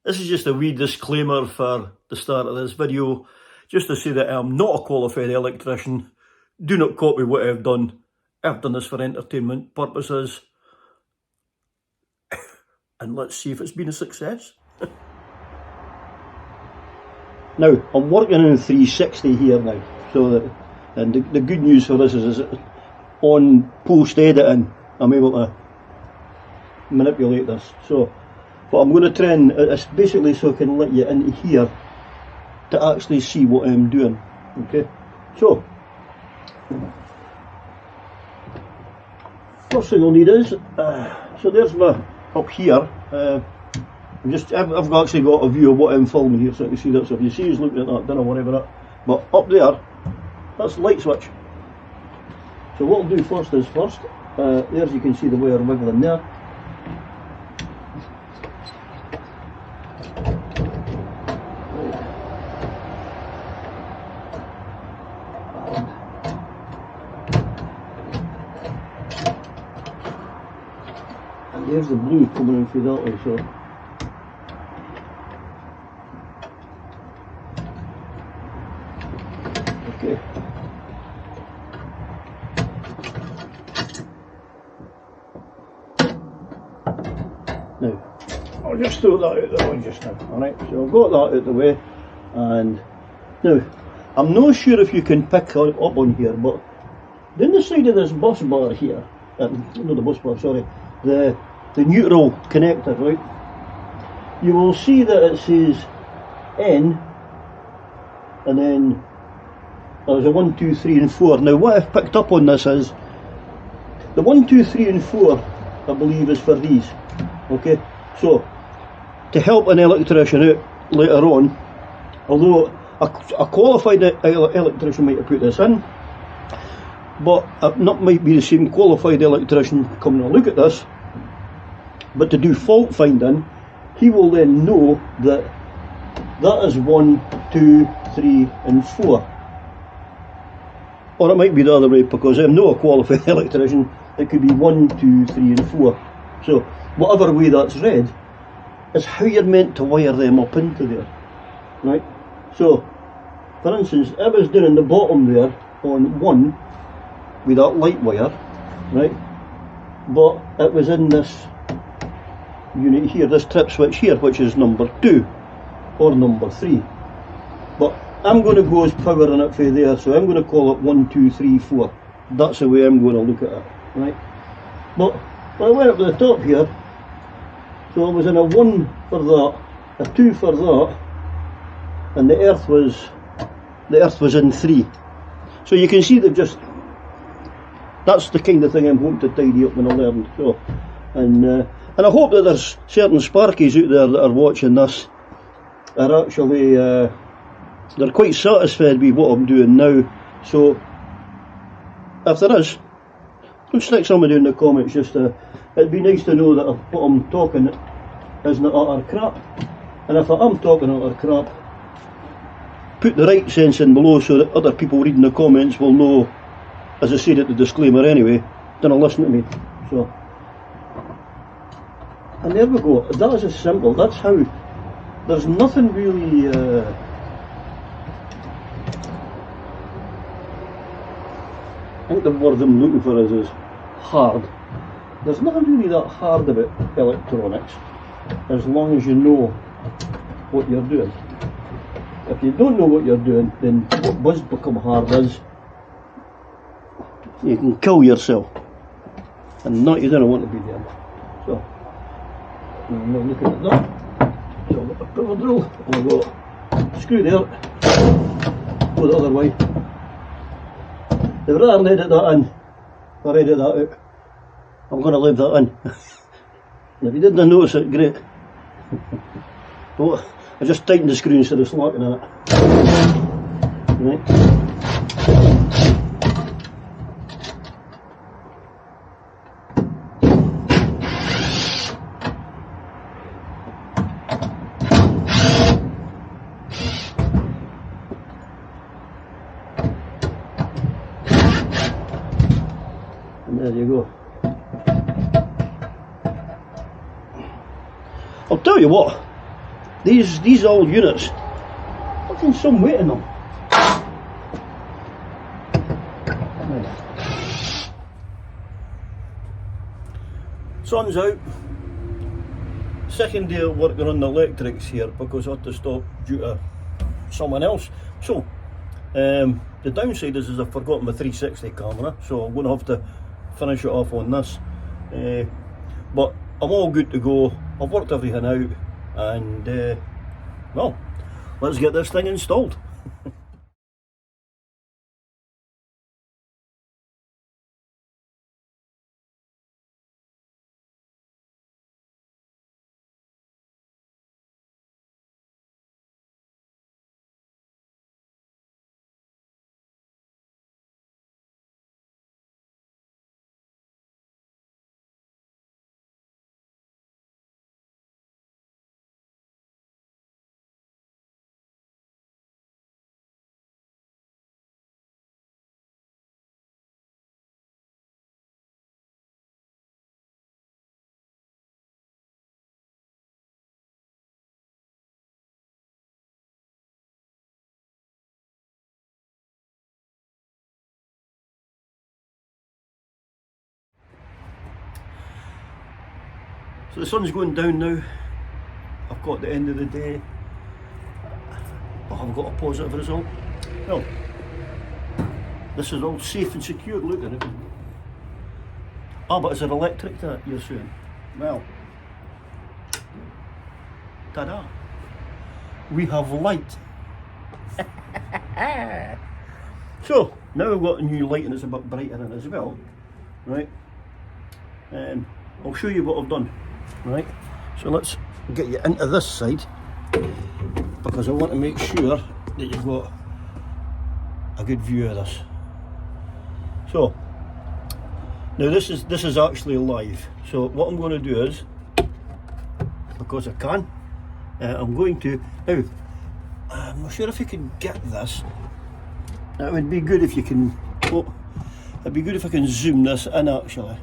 This is just a wee disclaimer for the start of this video, just to say that I'm not a qualified electrician. Do not copy what I've done. I've done this for entertainment purposes. And let's see if it's been a success. Now, I'm working in 360 here now, so that, and the good news for this is on post editing, I'm able to manipulate this. So, but I'm going to try and, it's basically so I can let you into here to actually see what I'm doing. Okay, so first thing I'll need is, so there's my, up here, I've actually got a view of what I'm filming here, so I can see that. So if you see us looking at that, don't worry about it. But up there, that's the light switch. So what I'll do first is there as you can see the wire wiggling there. And there's the blue coming in through that way, so. Okay. Now, I'll just throw that out the way just now, alright? So I've got that out the way, and now, I'm not sure if you can pick up on here, but down the side of this bus bar here, not the bus bar, sorry, the neutral connector, right? You will see that it says N, and then there's a 1, 2, 3 and 4. Now what I've picked up on this is, the 1, 2, 3 and 4, I believe is for these. Okay, so to help an electrician out later on, although a qualified electrician might have put this in, but it not might be the same qualified electrician coming to look at this, but to do fault finding, he will then know that that is 1, 2, 3 and 4. Or it might be the other way, because I'm not a qualified electrician. It could be 1, 2, 3 and 4. So whatever way that's read is how you're meant to wire them up into there, right? So for instance, I was down in the bottom there on 1 with that light wire, right? But it was in this unit here, this trip switch here, which is number 2 or number 3. But I'm going to go as powering it for there, so I'm going to call it 1, 2, 3, 4. That's the way I'm going to look at it, right? But when I went up to the top here, so I was in a 1 for that, a 2 for that, and the earth was in 3. So you can see they've just, that's the kind of thing I'm hoping to tidy up when I learn. So, and I hope that there's certain Sparkies out there that are watching this are actually they're quite satisfied with what I'm doing now. So if there is, don't stick somebody in the comments. Just it'd be nice to know that what I'm talking isn't utter crap, and if I am talking utter crap, put the right sense in below so that other people reading the comments will know, as I said at the disclaimer anyway, don't listen to me. So, and there we go. That is as simple. That's how. There's nothing really I think the word I'm looking for is hard. There's nothing really that hard about electronics, as long as you know what you're doing. If you don't know what you're doing, then what does become hard is you can kill yourself, and not you don't want to be there. So I'm now looking at that. So I've got a power drill, and I've got a screw there, go the other way. They've rather edit that in, or edit that out. I'm going to leave that in. And if you didn't notice it, great. But I just tightened the screw instead of slacking on it. Right. And there you go. I'll tell you what, these old units, fucking some weight in them. Sun's out. Second day of working on the electrics here because I had to stop due to someone else. So the downside is I've forgotten my 360 camera, so I'm going to have to finish it off on this. But I'm all good to go. I've worked everything out, and well, let's get this thing installed. So the sun's going down now. I've got the end of the day. Oh, I've got a positive result. Well, this is all safe and secure, look at it. Ah, but is it electric that you're saying? Well, ta-da. We have light. So, now I've got a new light and it's a bit brighter in it as well. Right? I'll show you what I've done. Right, so let's get you into this side because I want to make sure that you've got a good view of this. So now this is actually live. So what I'm going to do is, because I can, I'm going to now. I'm not sure if you can get this. That would be good if you can. Oh, it'd be good if I can zoom this in actually.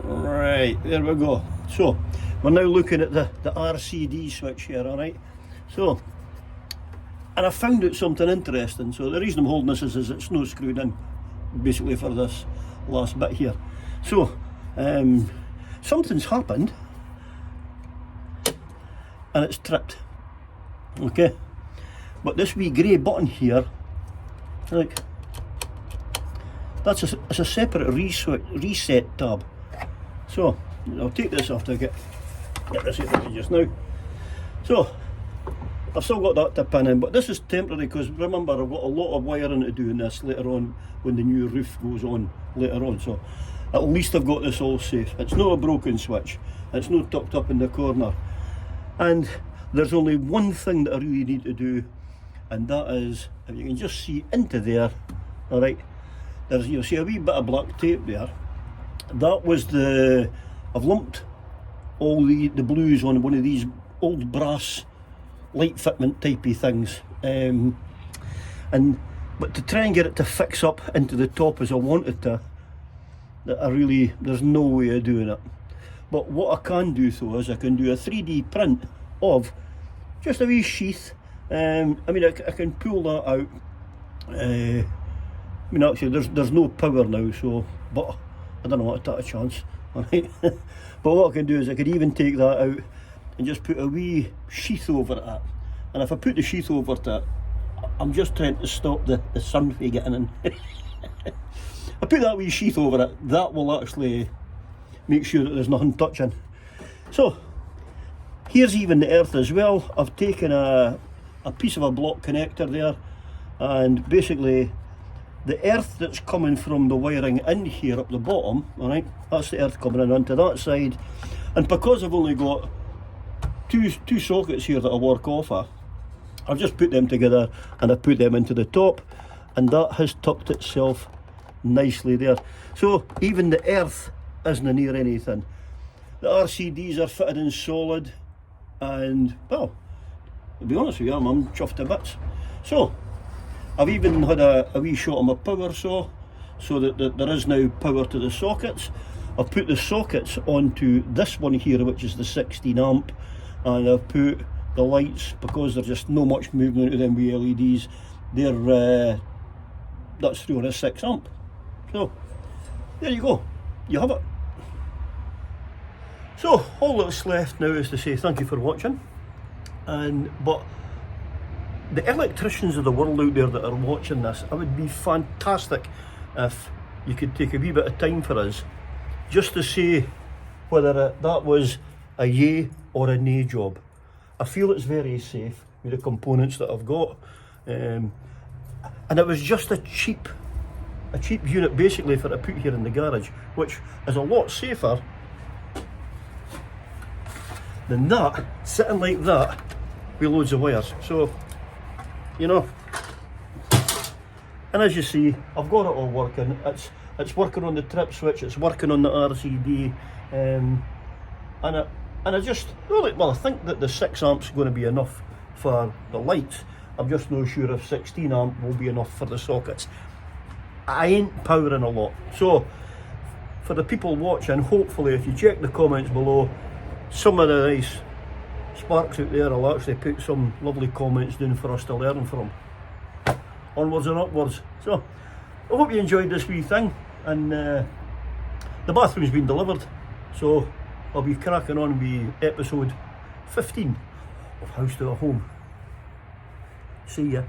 Right, there we go. So we're now looking at the RCD switch here, alright? So, and I found out something interesting. So the reason I'm holding this is it's not screwed in basically for this last bit here. So something's happened and it's tripped. Okay, but this wee grey button here, like, it's a separate reset tab. So I'll take this off to get this out of just now. So I've still got that to pin in, but this is temporary because remember I've got a lot of wiring to do in this later on when the new roof goes on later on. So at least I've got this all safe. It's not a broken switch, it's not tucked up in the corner, and there's only one thing that I really need to do, and that is, if you can just see into there, alright, you'll see a wee bit of black tape there. That was I've lumped all the blues on one of these old brass light fitment typey things, but to try and get it to fix up into the top as I wanted to, there's no way of doing it. But what I can do though is I can do a 3D print of just a wee sheath. I mean I can pull that out. I mean actually there's no power now, so, but I don't know what to take a chance, alright? But what I can do is I could even take that out and just put a wee sheath over it. And if I put the sheath over it, I'm just trying to stop the sun from getting in. I put that wee sheath over it, that will actually make sure that there's nothing touching. So here's even the earth as well. I've taken a piece of a block connector there, and basically the earth that's coming from the wiring in here up the bottom, alright, that's the earth coming in onto that side. And because I've only got two sockets here that I work off of, I've just put them together and I put them into the top, and that has tucked itself nicely there. So even the earth isn't near anything. The RCDs are fitted in solid, and well, to be honest with you, I'm chuffed to bits. So I've even had a wee shot on my power saw, so that there is now power to the sockets. I've put the sockets onto this one here, which is the 16 amp, and I've put the lights, because there's just no much movement to them with LEDs, they're that's through on a 6 amp. So there you go, you have it. So all that's left now is to say thank you for watching, but the electricians of the world out there that are watching this, it would be fantastic if you could take a wee bit of time for us just to say whether that was a yay or a nay job. I feel it's very safe with the components that I've got, and it was just a cheap unit basically for to put here in the garage, which is a lot safer than that, sitting like that with loads of wires. So, you know, and as you see, I've got it all working. It's working on the trip switch, it's working on the RCD, and I just, well, I think that the 6 amps is going to be enough for the lights. I'm just not sure if 16 amp will be enough for the sockets. I ain't powering a lot. So for the people watching, hopefully if you check the comments below, some of the nice sparks out there will actually put some lovely comments down for us to learn from. Onwards and upwards. So I hope you enjoyed this wee thing, and the bathroom's been delivered, so I'll be cracking on with episode 15 of House to a Home. See ya.